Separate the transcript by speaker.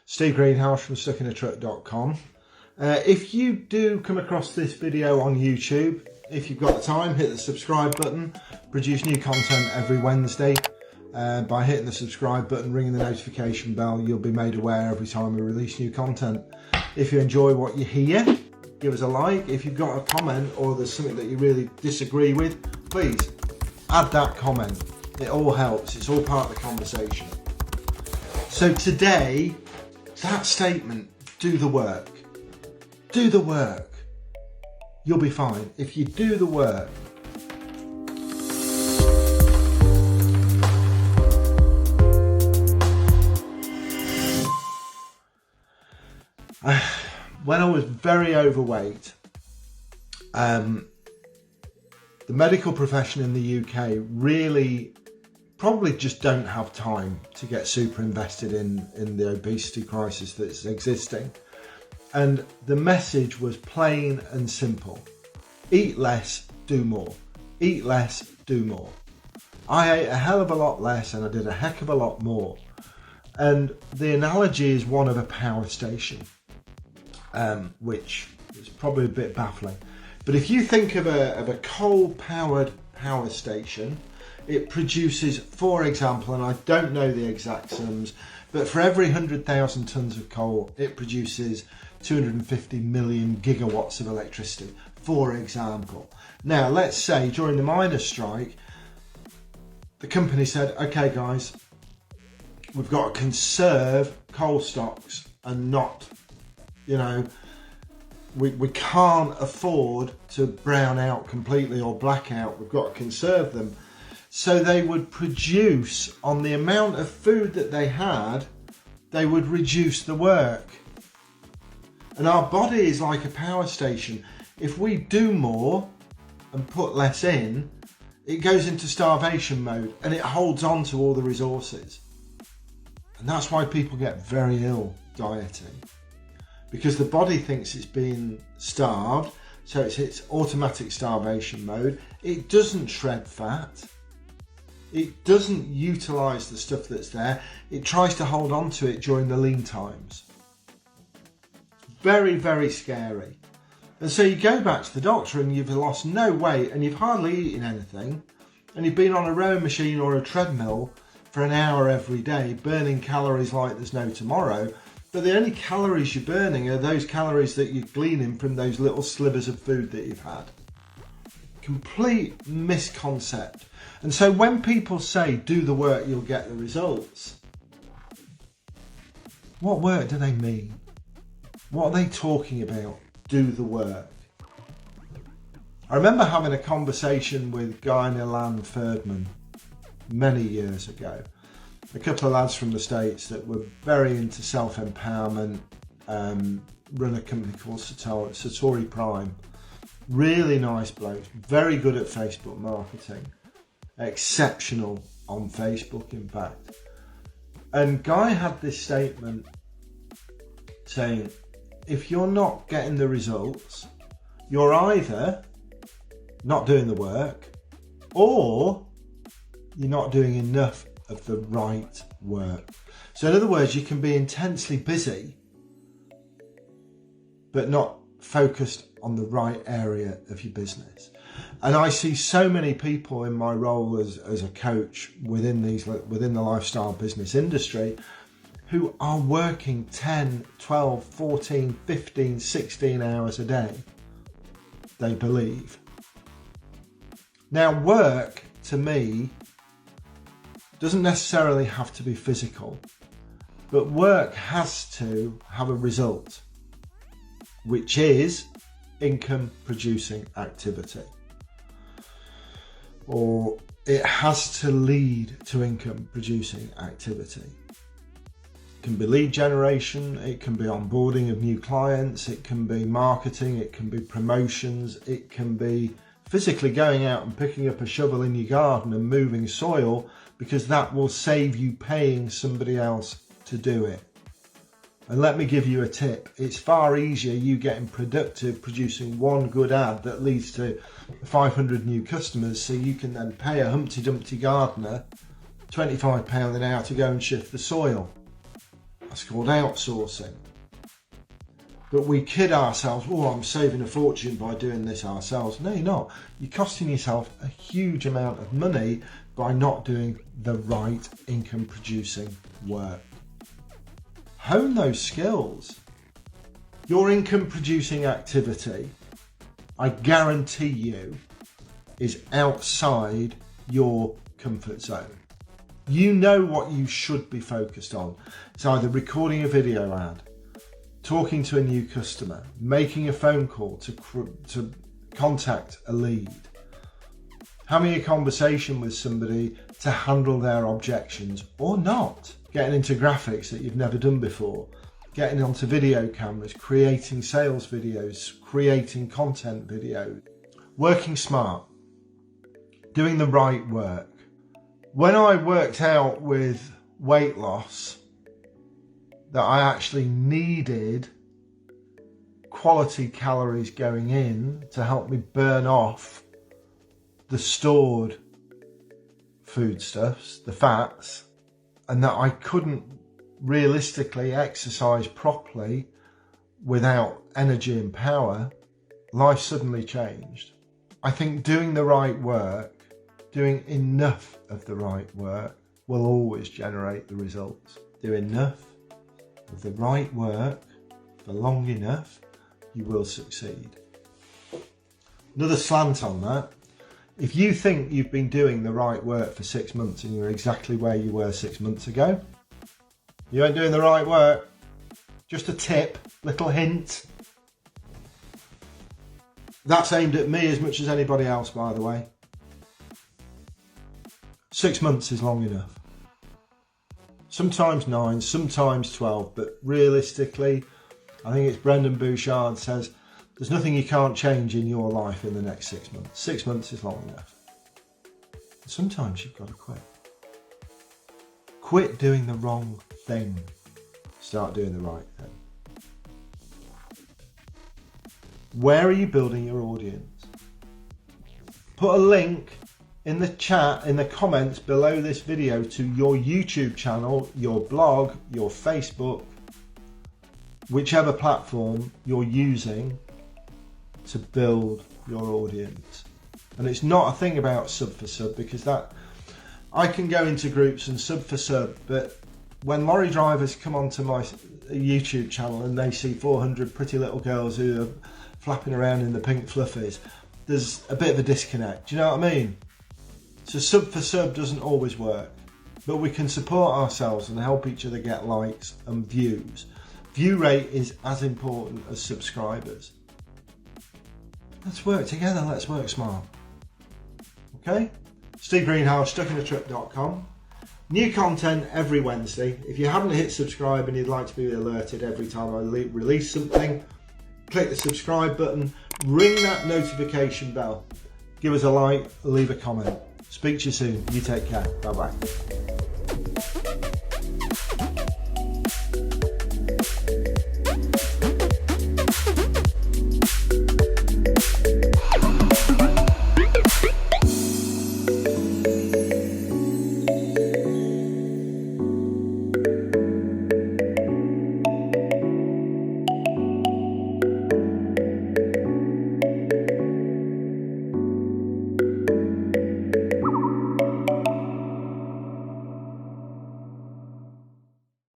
Speaker 1: Steve Greenhalgh from stuckinatruck.com. If you do come across this video on YouTube, if you've got the time, hit the subscribe button. Produce new content every Wednesday. By hitting the subscribe button, ringing the notification bell, you'll be made aware every time we release new content. If you enjoy what you hear, give us a like. If you've got a comment or there's something that you really disagree with, please add that comment. It all helps. It's all part of the conversation. So today, that statement, do the work. Do the work. You'll be fine if you do the work. When I was very overweight, the medical profession in the UK really probably just don't have time to get super invested in the obesity crisis that's existing. And the message was plain and simple. Eat less, do more. Eat less, do more. I ate a hell of a lot less and I did a heck of a lot more. And the analogy is one of a power station. Which is probably a bit baffling. But if you think of a coal-powered power station, it produces, for example, and I don't know the exact sums, but for every 100,000 tonnes of coal, it produces 250 million gigawatts of electricity, for example. Now, let's say during the miners' strike, the company said, okay guys, we've got to conserve coal stocks and not, we can't afford to brown out completely or black out. We've got to conserve them. So they would produce on the amount of food that they had, they would reduce the work. And our body is like a power station. If we do more and put less in, it goes into starvation mode and it holds on to all the resources. And that's why people get very ill dieting. Because the body thinks it's being starved, so it's its automatic starvation mode. It doesn't shred fat. It doesn't utilise the stuff that's there. It tries to hold on to it during the lean times. Very, very scary. And so you go back to the doctor and you've lost no weight and you've hardly eaten anything and you've been on a rowing machine or a treadmill for an hour every day, burning calories like there's no tomorrow. But the only calories you're burning are those calories that you're gleaning from those little slivers of food that you've had. Complete misconcept. And so when people say, do the work, you'll get the results, what work do they mean? What are they talking about? Do the work. I remember having a conversation with Guy and Ilan Ferdman many years ago. A couple of lads from the States that were very into self-empowerment, run a company called Satori Prime. Really nice blokes, very good at Facebook marketing, exceptional on Facebook in fact. And Guy had this statement saying, if you're not getting the results, you're either not doing the work or you're not doing enough of the right work. So in other words, you can be intensely busy but not focused on the right area of your business. And I see so many people in my role as a coach within the lifestyle business industry who are working 10, 12, 14, 15, 16 hours a day, they believe. Now work, to me, doesn't necessarily have to be physical, but work has to have a result, which is income producing activity, or it has to lead to income producing activity. It can be lead generation, it can be onboarding of new clients, it can be marketing, it can be promotions, it can be physically going out and picking up a shovel in your garden and moving soil, because that will save you paying somebody else to do it. And let me give you a tip. It's far easier you getting productive producing one good ad that leads to 500 new customers, so you can then pay a Humpty Dumpty gardener £25 an hour to go and shift the soil. That's called outsourcing. But we kid ourselves, oh, I'm saving a fortune by doing this ourselves. No, you're not. You're costing yourself a huge amount of money by not doing the right income producing work. Hone those skills. Your income producing activity, I guarantee you, is outside your comfort zone. You know what you should be focused on. It's either recording a video ad, talking to a new customer, making a phone call to contact a lead, having a conversation with somebody to handle their objections or not, getting into graphics that you've never done before, getting onto video cameras, creating sales videos, creating content videos, working smart, doing the right work. When I worked out with weight loss that I actually needed quality calories going in to help me burn off the stored foodstuffs, the fats, and that I couldn't realistically exercise properly without energy and power, life suddenly changed. I think doing the right work, doing enough of the right work, will always generate the results. Do enough of the right work for long enough, you will succeed. Another slant on that. If you think you've been doing the right work for 6 months and you're exactly where you were 6 months ago, you ain't doing the right work. Just a tip, little hint. That's aimed at me as much as anybody else, by the way. 6 months is long enough. Sometimes 9, sometimes 12, but realistically, I think it's Brendan Bouchard says, there's nothing you can't change in your life in the next 6 months. 6 months is long enough. Sometimes you've got to quit. Quit doing the wrong thing. Start doing the right thing. Where are you building your audience? Put a link in the chat, in the comments below this video to your YouTube channel, your blog, your Facebook, whichever platform you're using to build your audience. And it's not a thing about sub for sub, because that I can go into groups and sub for sub, but when lorry drivers come onto my YouTube channel and they see 400 pretty little girls who are flapping around in the pink fluffies, there's a bit of a disconnect. Do you know what I mean? So sub for sub doesn't always work, but we can support ourselves and help each other get likes and views. View rate is as important as subscribers. Let's work together, let's work smart. Okay? Steve Greenhalgh, stuckinatruck.com. New content every Wednesday. If you haven't hit subscribe and you'd like to be alerted every time I release something, click the subscribe button, ring that notification bell, give us a like, leave a comment. Speak to you soon. You take care. Bye bye.